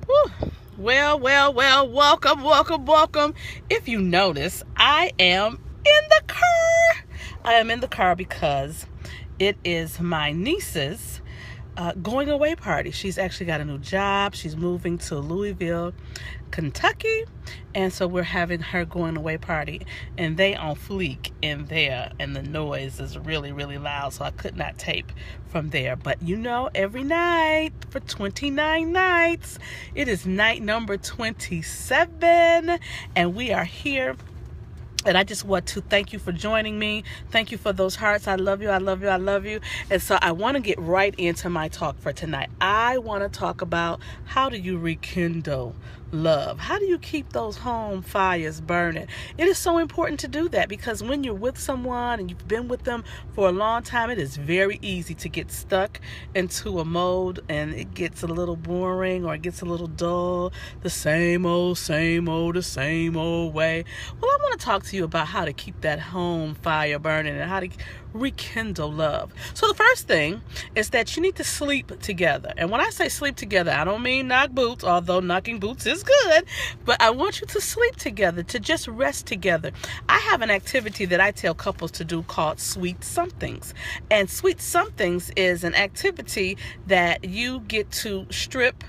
Whew. Well, welcome. If you notice, I am in the car. I am in the car because it is my niece's going away party. She's actually got a new job. She's moving to Louisville, Kentucky, and so we're having her going away party, and they on fleek in there, and the noise is really loud, so I could not tape from there. But every night for 29 nights, it is night number 27, and we are here. And I just want to thank you for joining me. Thank you for those hearts. I love you. And so I want to get right into my talk for tonight. I want to talk about how do you rekindle love? How do you keep those home fires burning? It is so important to do that because when you're with someone and you've been with them for a long time, it is very easy to get stuck into a mode and it gets a little boring or it gets a little dull. The same old way. Well, I want to talk to you about how to keep that home fire burning and how to rekindle love. So the first thing is that you need to sleep together. And when I say sleep together, I don't mean knock boots, although knocking boots is good, but I want you to sleep together, to just rest together. I have an activity that I tell couples to do called Sweet Somethings. And Sweet Somethings is an activity that you get to strip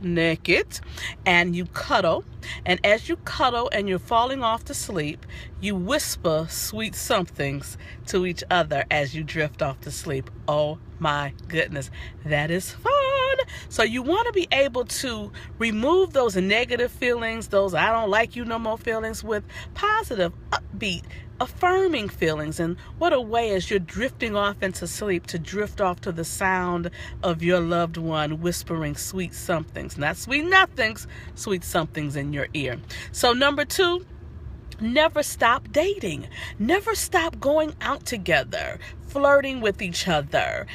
naked and you cuddle, and as you cuddle and you're falling off to sleep, you whisper sweet somethings to each other as you drift off to sleep. Oh my goodness, that is fun. So you want to be able to remove those negative feelings, those I don't like you no more feelings, with positive, upbeat, affirming feelings. And what a way, as you're drifting off into sleep, to drift off to the sound of your loved one whispering sweet somethings, not sweet nothings, sweet somethings in your ear. So number 2, never stop dating. Never stop going out together, flirting with each other,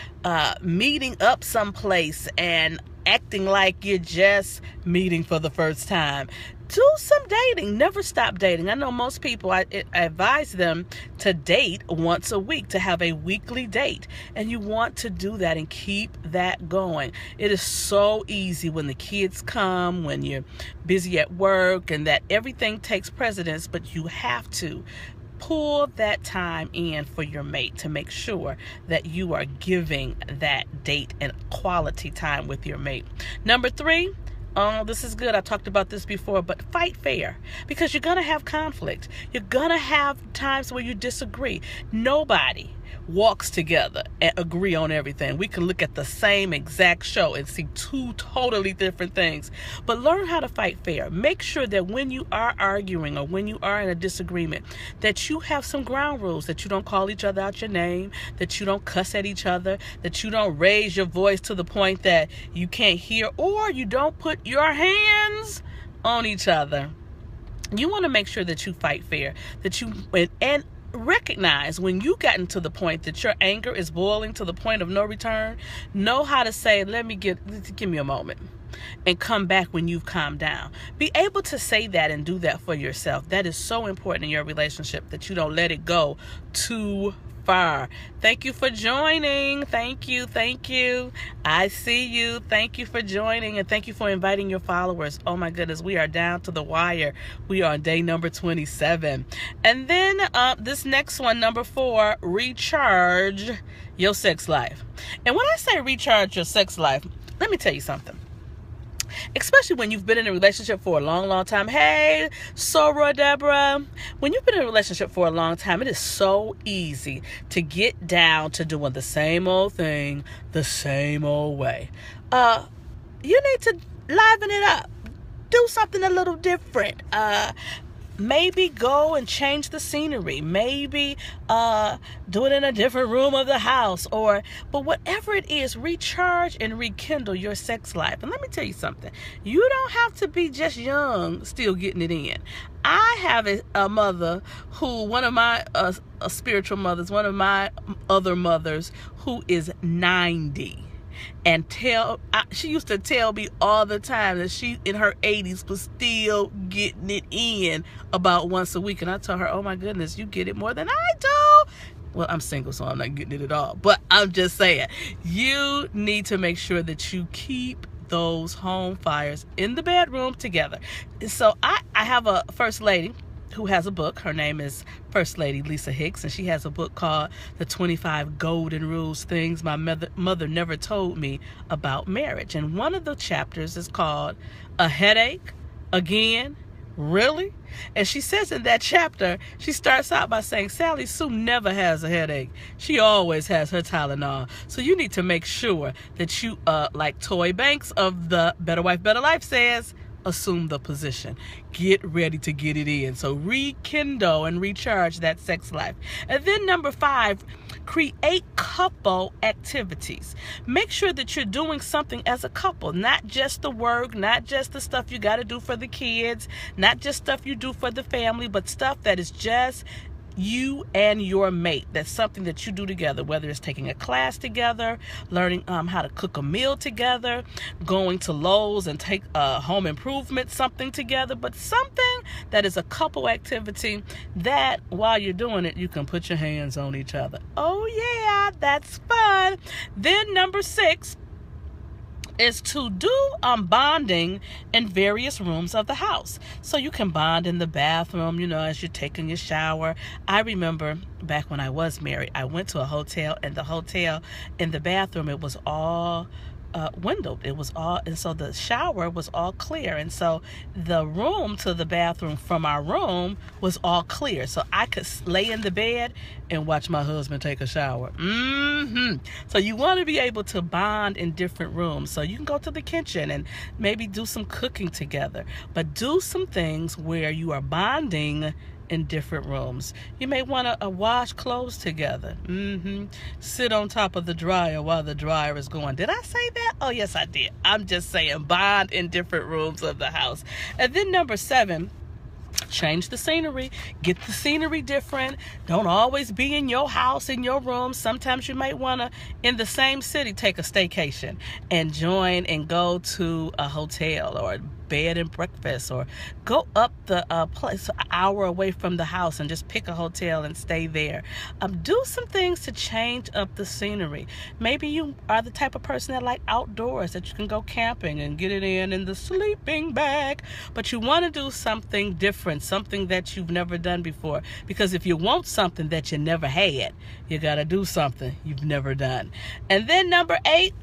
meeting up someplace and acting like you're just meeting for the first time. Do some dating. Never stop dating. I know most people, I advise them to date once a week, to have a weekly date. And you want to do that and keep that going. It is so easy when the kids come, when you're busy at work, and that everything takes precedence, but you have to pull that time in for your mate to make sure that you are giving that date and quality time with your mate. Number 3, this is good. I talked about this before, but fight fair, because you're going to have conflict. You're going to have times where you disagree. Nobody walks together and agree on everything. We can look at the same exact show and see 2 totally different things, but learn how to fight fair. Make sure that when you are arguing or when you are in a disagreement, that you have some ground rules, that you don't call each other out your name, that you don't cuss at each other, that you don't raise your voice to the point that you can't hear, or you don't put your hands on each other. You want to make sure that you fight fair, that you and recognize when you gotten to the point that your anger is boiling to the point of no return. Know how to say, give me a moment, and come back when you've calmed down. Be able to say that and do that for yourself. That is so important in your relationship, that you don't let it go too far. Thank you for joining. Thank you. I see you. Thank you for joining, and thank you for inviting your followers. Oh my goodness, we are down to the wire. We are on day number 27. And then this next one, number 4, recharge your sex life. And when I say recharge your sex life, let me tell you something. Especially when you've been in a relationship for a long time. Hey, Sora Deborah. When you've been in a relationship for a long time, it is so easy to get down to doing the same old thing, the same old way. You need to liven it up. Do something a little different. Maybe go and change the scenery. Maybe do it in a different room of the house. But whatever it is, recharge and rekindle your sex life. And let me tell you something. You don't have to be just young, still getting it in. I have a mother who, one of my spiritual mothers, one of my other mothers, who is 90. And she used to tell me all the time that she in her 80s was still getting it in about once a week. And I told her, oh my goodness, you get it more than I do. Well, I'm single, so I'm not getting it at all. But I'm just saying, you need to make sure that you keep those home fires in the bedroom together. So I have a first lady who has a book. Her name is First Lady Lisa Hicks, and she has a book called The 25 Golden Rules, Things My Mother Never Told Me About Marriage. And one of the chapters is called A Headache Again? Really? And she says in that chapter, she starts out by saying, Sally Sue never has a headache. She always has her Tylenol. So you need to make sure that you, like Toy Banks of the Better Wife, Better Life says, assume the position. Get ready to get it in. So rekindle and recharge that sex life. And then number 5, create couple activities. Make sure that you're doing something as a couple, not just the work, not just the stuff you got to do for the kids, not just stuff you do for the family, but stuff that is just you and your mate. That's something that you do together, whether it's taking a class together, learning how to cook a meal together, going to Lowe's and take home improvement something together, but something that is a couple activity that while you're doing it, you can put your hands on each other. Oh yeah, that's fun. Then number 6 is to do bonding in various rooms of the house. So you can bond in the bathroom, as you're taking your shower. I remember back when I was married, I went to a hotel, and the hotel in the bathroom, it was all windowed. It was all, and so the shower was all clear, and so the room to the bathroom from our room was all clear, so I could lay in the bed and watch my husband take a shower. So you want to be able to bond in different rooms. So you can go to the kitchen and maybe do some cooking together, but do some things where you are bonding in different rooms. You may want to wash clothes together. Sit on top of the dryer while the dryer is going. Did I say that? Oh, yes, I did. I'm just saying bond in different rooms of the house. And then number 7, change the scenery. Get the scenery different. Don't always be in your house, in your room. Sometimes you might want to, in the same city, take a staycation and join and go to a hotel or bed and breakfast, or go up the place an hour away from the house and just pick a hotel and stay there. Do some things to change up the scenery. Maybe you are the type of person that like outdoors, that you can go camping and get it in the sleeping bag, but you want to do something different, something that you've never done before, because if you want something that you never had, you got to do something you've never done. And then number 8,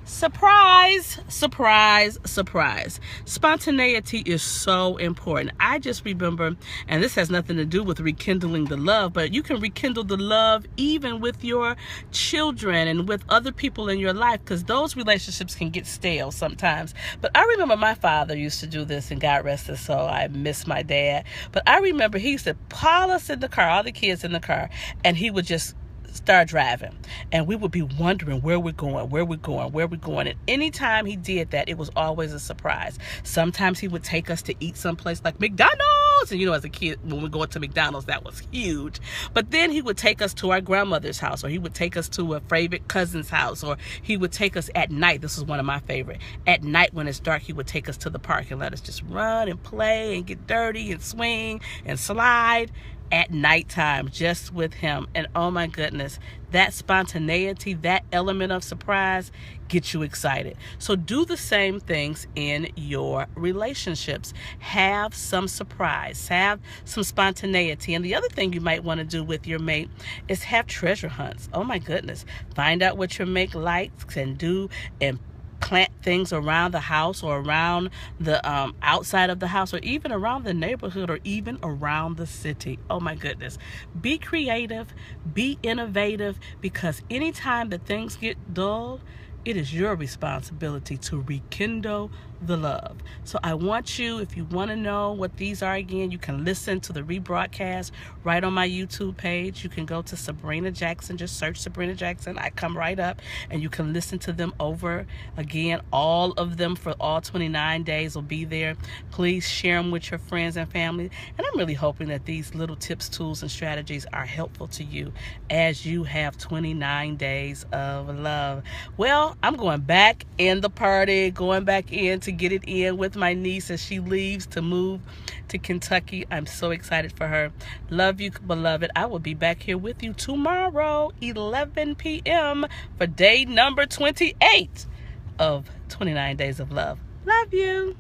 surprise, surprise, surprise. Spontaneity is so important. I just remember, and this has nothing to do with rekindling the love, but you can rekindle the love even with your children and with other people in your life, because those relationships can get stale sometimes. But I remember my father used to do this, and God rest his soul, I miss my dad. But I remember he used to pile us in the car, all the kids in the car, and he would just start driving, and we would be wondering where we're going. And anytime he did that, it was always a surprise. Sometimes he would take us to eat someplace like McDonald's, and as a kid, when we go to McDonald's, that was huge. But then he would take us to our grandmother's house, or he would take us to a favorite cousin's house, or he would take us at night. This is one of my favorite. At night when it's dark, he would take us to the park and let us just run and play and get dirty and swing and slide at nighttime, just with him. And oh my goodness, that spontaneity, that element of surprise gets you excited. So do the same things in your relationships. Have some surprise, have some spontaneity. And the other thing you might want to do with your mate is have treasure hunts. Oh my goodness, find out what your mate likes and do, and plant things around the house, or around the outside of the house, or even around the neighborhood, or even around the city. Oh my goodness. Be creative, be innovative, because anytime that things get dull, it is your responsibility to rekindle the love. So I want you, if you want to know what these are again, you can listen to the rebroadcast right on my YouTube page. You can go to Sabrina Jackson, just search Sabrina Jackson. I come right up, and you can listen to them over again. All of them for all 29 days will be there. Please share them with your friends and family. And I'm really hoping that these little tips, tools, and strategies are helpful to you as you have 29 days of love. Well, I'm going back in the party, going back in to get it in with my niece as she leaves to move to Kentucky. I'm so excited for her. Love you, beloved. I will be back here with you tomorrow, 11 p.m. for day number 28 of 29 Days of Love. Love you.